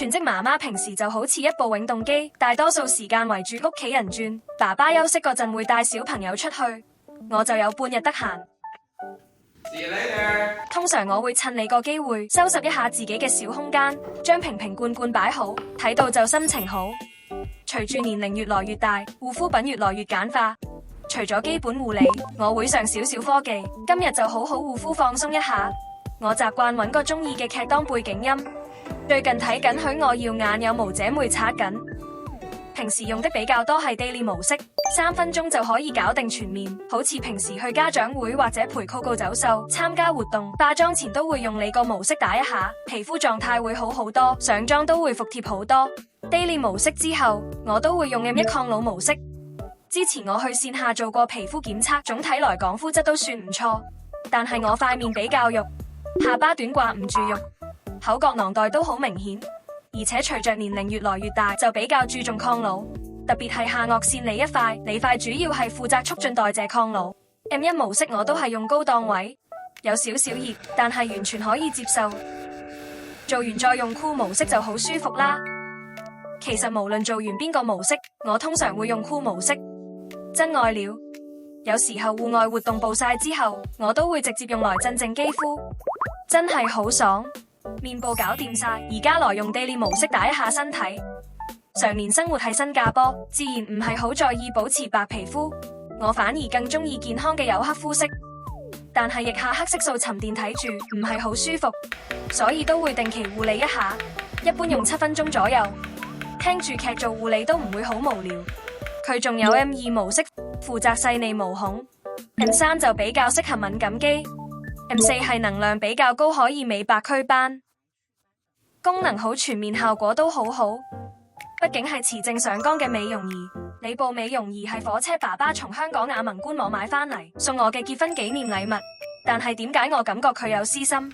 全職媽媽平時就好似一部永動機，大多數時間圍住屋企人轉。爸爸休息嗰陣會帶小朋友出去，我就有半日得閒。See you later。通常我會趁你個機會收拾一下自己嘅小空間，將瓶瓶罐罐擺好，睇到就心情好。隨住年齡越來越大，護膚品越來越簡化，除咗基本護理，我會上少少科技。今日就好好護膚放鬆一下。我習慣揾個中意嘅劇當背景音，最近睇緊《許我耀眼有毛姐妹》刷緊。平時用的比較多係 daily 模式，3分鐘就可以搞定全面。好似平時去家長會或者陪 Coco 走秀、參加活動，化妝前都會用你個模式打一下，皮膚狀態會好好多，上妝都會服帖好多。daily 模式之後，我都會用 M1 抗老模式。之前我去線下做過皮膚檢測，總體來講膚質都算唔錯，但係我塊面比較肉，下巴短掛唔住肉，口角囊袋都好明顯。而且隨着年齡越來越大，就比較注重抗老，特別係下顎線理一塊，理塊主要係負責促進代謝抗老。M1 模式我都係用高檔位，有少少熱，但係完全可以接受。做完再用酷模式就好舒服啦。其實無論做完邊個模式，我通常會用酷模式。真愛了，有時候戶外活動暴曬之後，我都會直接用來鎮靜肌膚，真係好爽。面部搞掂晒，而家來用 daily 模式打一下身體。常年生活喺新加坡，自然唔係好在意保持白皮膚，我反而更中意健康嘅黝黑膚色。但係腋下黑色素沉澱睇住唔係好舒服，所以都會定期護理一下，一般用7分鐘左右。聽住劇做護理都唔會好無聊。佢仲有 M2 模式，負責細膩毛孔；M3 就比較適合敏感肌。M4 係能量比較高，可以美白祛斑，功能好全面，效果都好好。畢竟係持證上崗嘅美容儀，你部美容儀係火車爸爸從香港亞盟官網買返嚟送我嘅結婚紀念禮物，但係點解我感覺佢有私心？